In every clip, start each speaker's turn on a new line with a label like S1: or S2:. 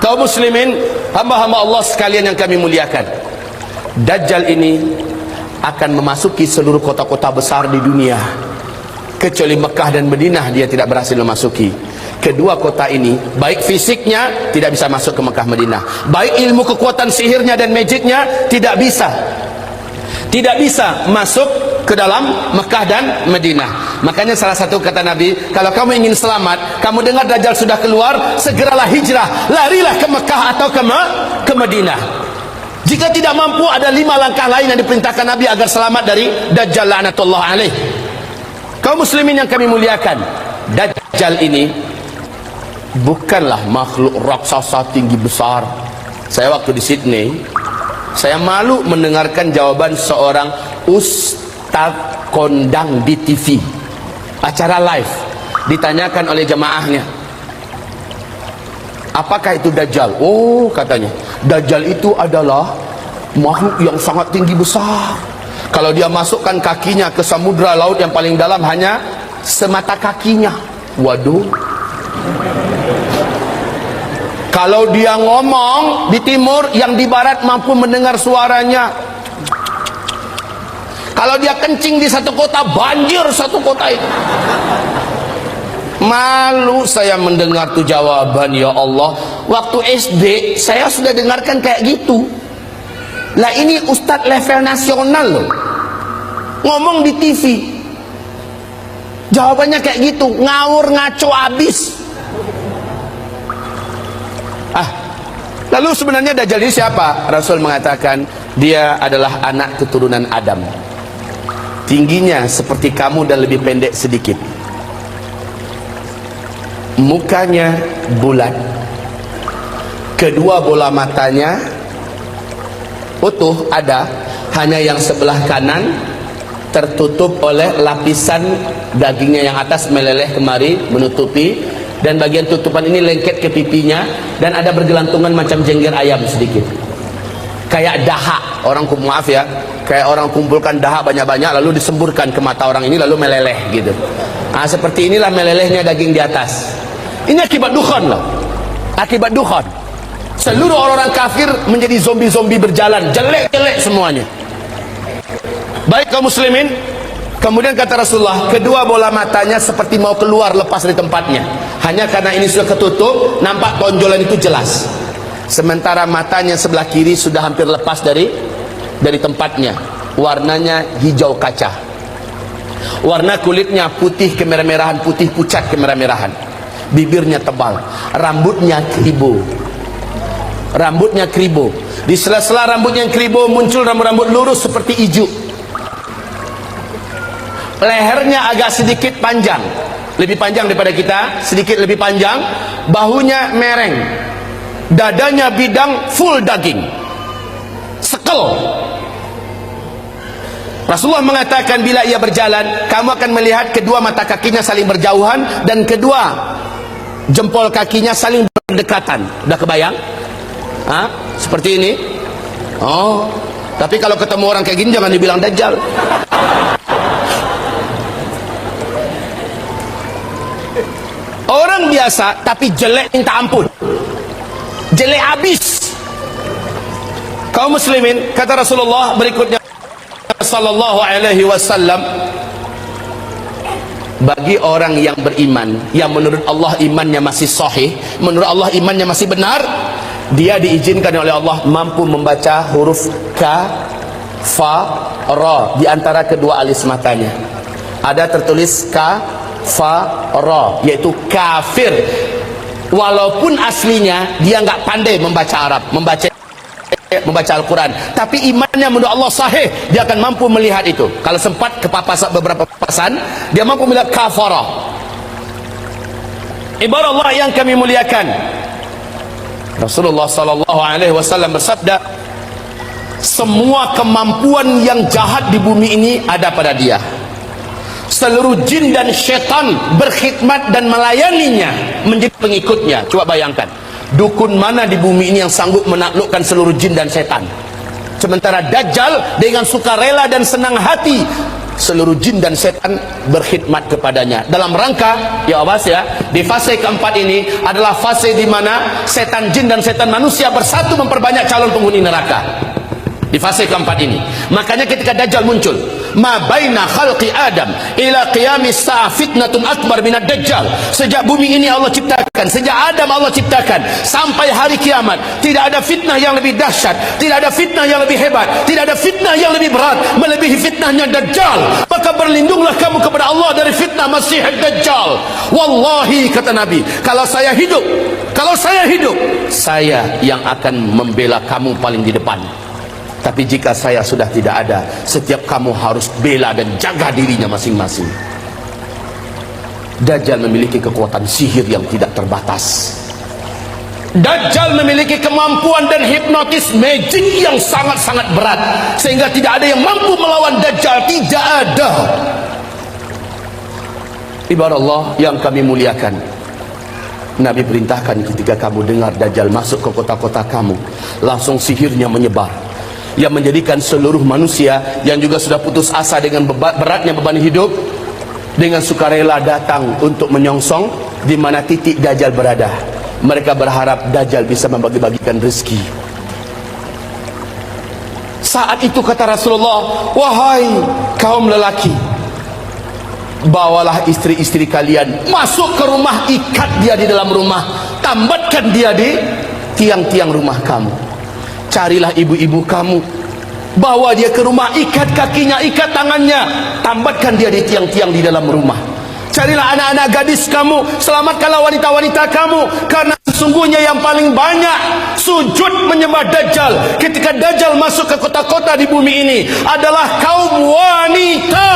S1: Kaum muslimin, hamba-hamba Allah sekalian yang kami muliakan, Dajjal ini akan memasuki seluruh kota-kota besar di dunia, kecuali Mekah dan Madinah dia tidak berhasil memasuki. Kedua kota ini, baik fisiknya tidak bisa masuk ke Mekah Madinah, baik ilmu kekuatan sihirnya dan magicnya tidak bisa masuk ke dalam Mekah dan Madinah. Makanya salah satu kata Nabi, kalau kamu ingin selamat, kamu dengar Dajjal sudah keluar, segeralah hijrah, larilah ke Mekah atau ke Madinah. Jika tidak mampu, ada 5 langkah lain yang diperintahkan Nabi agar selamat dari Dajjal la'natullah alaih. Kaum muslimin yang kami muliakan, Dajjal ini bukanlah makhluk raksasa tinggi besar. Saya waktu di Sydney, saya malu mendengarkan jawaban seorang ustaz kondang di TV, acara live, ditanyakan oleh jemaahnya, apakah itu Dajjal? Oh, katanya, Dajjal itu adalah makhluk yang sangat tinggi besar. Kalau dia masukkan kakinya ke samudra laut yang paling dalam hanya semata kakinya. Waduh. Kalau dia ngomong di timur, yang di barat mampu mendengar suaranya. Kalau dia kencing di satu kota, banjir satu kota itu. Malu saya mendengar tuh jawaban, ya Allah. Waktu SD saya sudah dengarkan kayak gitu. Lah ini ustadz level nasional loh, ngomong di TV, jawabannya kayak gitu, ngawur ngaco abis. Lalu sebenarnya Dajjal ini siapa? Rasul mengatakan dia adalah anak keturunan Adam, tingginya seperti kamu dan lebih pendek sedikit, mukanya bulat, kedua bola matanya utuh ada, hanya yang sebelah kanan tertutup oleh lapisan dagingnya yang atas meleleh kemari menutupi, dan bagian tutupan ini lengket ke pipinya, dan ada bergelantungan macam jengger ayam sedikit, kayak dahak orang, maaf ya, kayak orang kumpulkan dahak banyak-banyak lalu disemburkan ke mata orang ini lalu meleleh gitu. Seperti inilah melelehnya daging di atas. Ini akibat dukhan loh, akibat dukhan. Seluruh orang-orang kafir menjadi zombie-zombie berjalan, jelek-jelek semuanya. Baik kaum muslimin, kemudian kata Rasulullah, kedua bola matanya seperti mau keluar lepas dari tempatnya. Hanya karena ini sudah ketutup, nampak tonjolan itu jelas. Sementara matanya sebelah kiri sudah hampir lepas dari tempatnya. Warnanya hijau kaca. Warna kulitnya putih kemerah-merahan, putih pucat kemerah-merahan. Bibirnya tebal, rambutnya kribo. Rambutnya kribo. Di sela-sela rambutnya yang kribo muncul rambut-rambut lurus seperti ijuk. Lehernya agak sedikit panjang, lebih panjang daripada kita, sedikit lebih panjang. Bahunya mereng, dadanya bidang, full daging, sekel. Rasulullah mengatakan bila ia berjalan, kamu akan melihat kedua mata kakinya saling berjauhan dan kedua jempol kakinya saling berdekatan. Udah kebayang? Seperti ini. Oh, tapi kalau ketemu orang kayak gini jangan dibilang Dajjal. Orang biasa tapi jelek minta ampun, jelek habis. Kaum muslimin, kata Rasulullah berikutnya sallallahu alaihi wasallam, bagi orang yang beriman, yang menurut Allah imannya masih sahih, menurut Allah imannya masih benar, dia diizinkan oleh Allah mampu membaca huruf ka, fa, ra di antara kedua alis matanya. Ada tertulis ka, fa, ra, yaitu kafir. Walaupun aslinya dia nggak pandai membaca Arab, membaca Al-Quran, tapi imannya menurut Allah sahih, dia akan mampu melihat itu. Kalau sempat kepapasan beberapa papasan, dia mampu melihat kafara. Ibarat Allah yang kami muliakan, Rasulullah sallallahu alaihi wasallam bersabda, semua kemampuan yang jahat di bumi ini ada pada dia. Seluruh jin dan syaitan berkhidmat dan melayaninya, menjadi pengikutnya. Coba bayangkan, dukun mana di bumi ini yang sanggup menaklukkan seluruh jin dan setan? Sementara Dajjal dengan sukarela dan senang hati seluruh jin dan setan berkhidmat kepadanya dalam rangka, ya awas ya, di fase keempat ini adalah fase di mana setan jin dan setan manusia bersatu memperbanyak calon penghuni neraka. Di fase keempat ini, makanya ketika Dajjal muncul, ma baina khalqi Adam ila qiyamis sa'ah fitnatun akbar minad Dajjal. Sejak bumi ini Allah ciptakan, sejak Adam Allah ciptakan sampai hari kiamat, tidak ada fitnah yang lebih dahsyat, tidak ada fitnah yang lebih hebat, tidak ada fitnah yang lebih berat melebihi fitnahnya Dajjal. Maka berlindunglah kamu kepada Allah dari fitnah Masih Dajjal. Wallahi, kata Nabi, kalau saya hidup, saya yang akan membela kamu paling di depan. Tapi jika saya sudah tidak ada, setiap kamu harus bela dan jaga dirinya masing-masing. Dajjal memiliki kekuatan sihir yang tidak terbatas. Dajjal memiliki kemampuan dan hipnotis magic yang sangat-sangat berat, sehingga tidak ada yang mampu melawan Dajjal. Tidak ada. Ibarat Allah yang kami muliakan, Nabi perintahkan ketika kamu dengar Dajjal masuk ke kota-kota kamu, langsung sihirnya menyebar, yang menjadikan seluruh manusia yang juga sudah putus asa dengan beratnya beban hidup, dengan sukarela datang untuk menyongsong di mana titik Dajjal berada. Mereka berharap Dajjal bisa membagi-bagikan rezeki. Saat itu kata Rasulullah, wahai kaum lelaki, bawalah istri-istri kalian masuk ke rumah, ikat dia di dalam rumah, tambatkan dia di tiang-tiang rumah kamu. Carilah ibu-ibu kamu, bawa dia ke rumah, ikat kakinya, ikat tangannya, tambatkan dia di tiang-tiang di dalam rumah. Carilah anak-anak gadis kamu, selamatkanlah wanita-wanita kamu, karena sesungguhnya yang paling banyak sujud menyembah Dajjal ketika Dajjal masuk ke kota-kota di bumi ini adalah kaum wanita.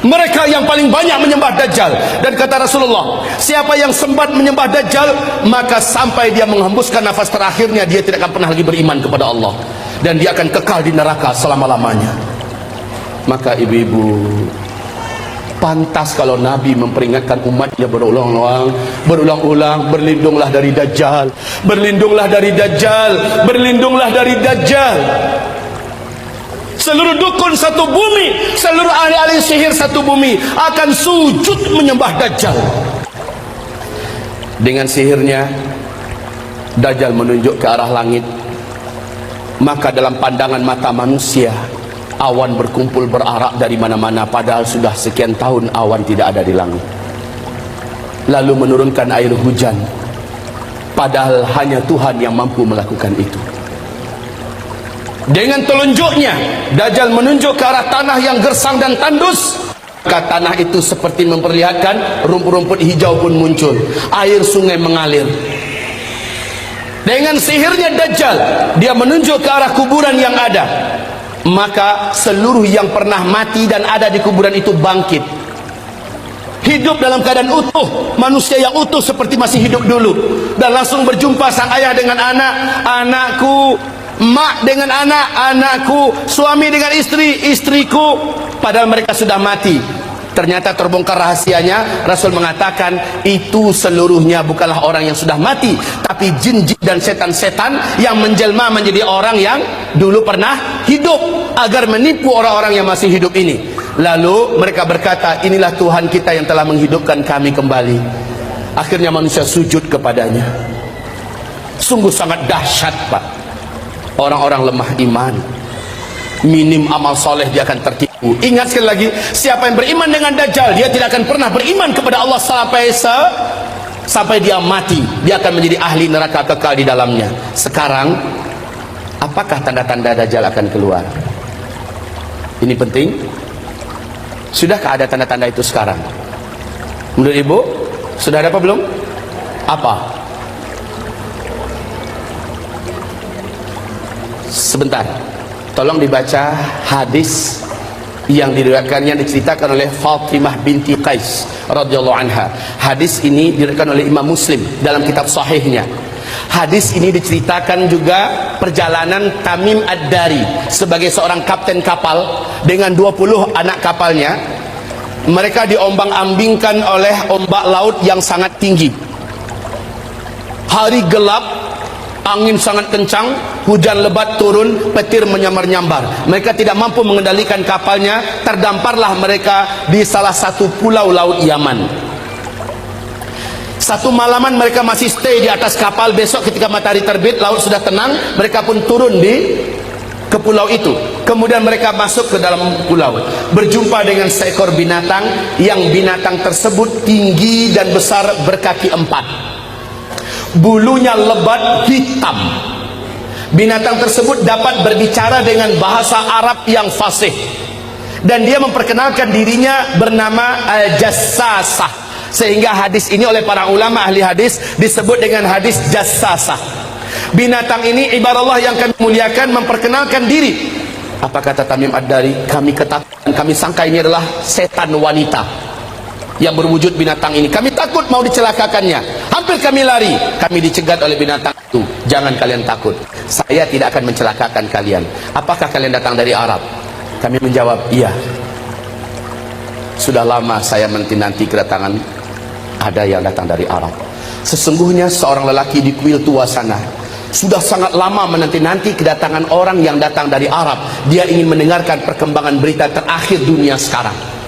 S1: Mereka yang paling banyak menyembah Dajjal. Dan kata Rasulullah, siapa yang sempat menyembah Dajjal, maka sampai dia menghembuskan nafas terakhirnya, dia tidak akan pernah lagi beriman kepada Allah, dan dia akan kekal di neraka selama-lamanya. Maka ibu-ibu, pantas kalau Nabi memperingatkan umatnya berulang-ulang, berlindunglah dari Dajjal, berlindunglah dari Dajjal, berlindunglah dari Dajjal. Seluruh dukun satu bumi, seluruh ahli-ahli sihir satu bumi akan sujud menyembah Dajjal. Dengan sihirnya, Dajjal menunjuk ke arah langit. Maka dalam pandangan mata manusia, awan berkumpul berarak dari mana-mana, padahal sudah sekian tahun awan tidak ada di langit. Lalu menurunkan air hujan, padahal hanya Tuhan yang mampu melakukan itu. Dengan telunjuknya, Dajjal menunjuk ke arah tanah yang gersang dan tandus. Maka tanah itu seperti memperlihatkan rumput-rumput hijau pun muncul, air sungai mengalir. Dengan sihirnya Dajjal, dia menunjuk ke arah kuburan yang ada. Maka seluruh yang pernah mati dan ada di kuburan itu bangkit, hidup dalam keadaan utuh, manusia yang utuh seperti masih hidup dulu, dan langsung berjumpa sang ayah dengan anak, anakku, mak dengan anak, anakku, suami dengan istri, istriku, padahal mereka sudah mati. Ternyata terbongkar rahasianya. Rasul mengatakan itu seluruhnya bukanlah orang yang sudah mati, tapi jin-jin dan setan-setan yang menjelma menjadi orang yang dulu pernah hidup, agar menipu orang-orang yang masih hidup ini. Lalu mereka berkata, inilah Tuhan kita yang telah menghidupkan kami kembali. Akhirnya manusia sujud kepadanya. Sungguh sangat dahsyat, Pak. Orang-orang lemah iman, minim amal soleh, dia akan tertipu. Ingat sekali lagi, siapa yang beriman dengan Dajjal, dia tidak akan pernah beriman kepada Allah sampai dia mati. Dia akan menjadi ahli neraka kekal di dalamnya. Sekarang, apakah tanda-tanda Dajjal akan keluar? Ini penting. Sudahkah ada tanda-tanda itu sekarang? Menurut ibu, sudah ada apa belum? Apa? Sebentar, tolong dibaca hadis yang diriwayatkannya, diceritakan oleh Fatimah binti Qais radhiyallahu anha. Hadis ini diriwayatkan oleh Imam Muslim dalam kitab sahihnya. Hadis ini diceritakan juga perjalanan Tamim Ad-Dari sebagai seorang kapten kapal dengan 20 anak kapalnya. Mereka diombang-ambingkan oleh ombak laut yang sangat tinggi. Hari gelap, Angin sangat kencang, hujan lebat turun, petir menyambar-nyambar. Mereka tidak mampu mengendalikan kapalnya, terdamparlah mereka di salah satu pulau laut Yaman. Satu malaman mereka masih stay di atas kapal. Besok ketika matahari terbit, laut sudah tenang, mereka pun turun ke pulau itu. Kemudian mereka masuk ke dalam pulau, berjumpa dengan seekor binatang, yang binatang tersebut tinggi dan besar, berkaki 4. Bulunya lebat hitam. Binatang tersebut dapat berbicara dengan bahasa Arab yang fasih, dan dia memperkenalkan dirinya bernama Al-Jassasah, sehingga hadis ini oleh para ulama ahli hadis disebut dengan hadis Jassasah. Binatang ini, ibarat Allah yang kami muliakan, memperkenalkan diri. Apa kata Tamim Ad-Dari? Kami ketakutan, kami sangka ini adalah setan wanita yang berwujud binatang ini. Kami takut mau dicelakakannya. Hampir kami lari. Kami dicegat oleh binatang itu. Jangan kalian takut, saya tidak akan mencelakakan kalian. Apakah kalian datang dari Arab? Kami menjawab, iya. Sudah lama saya menanti kedatangan ada yang datang dari Arab. Sesungguhnya seorang lelaki di kuil tua sana sudah sangat lama menanti-nanti kedatangan orang yang datang dari Arab. Dia ingin mendengarkan perkembangan berita terakhir dunia sekarang.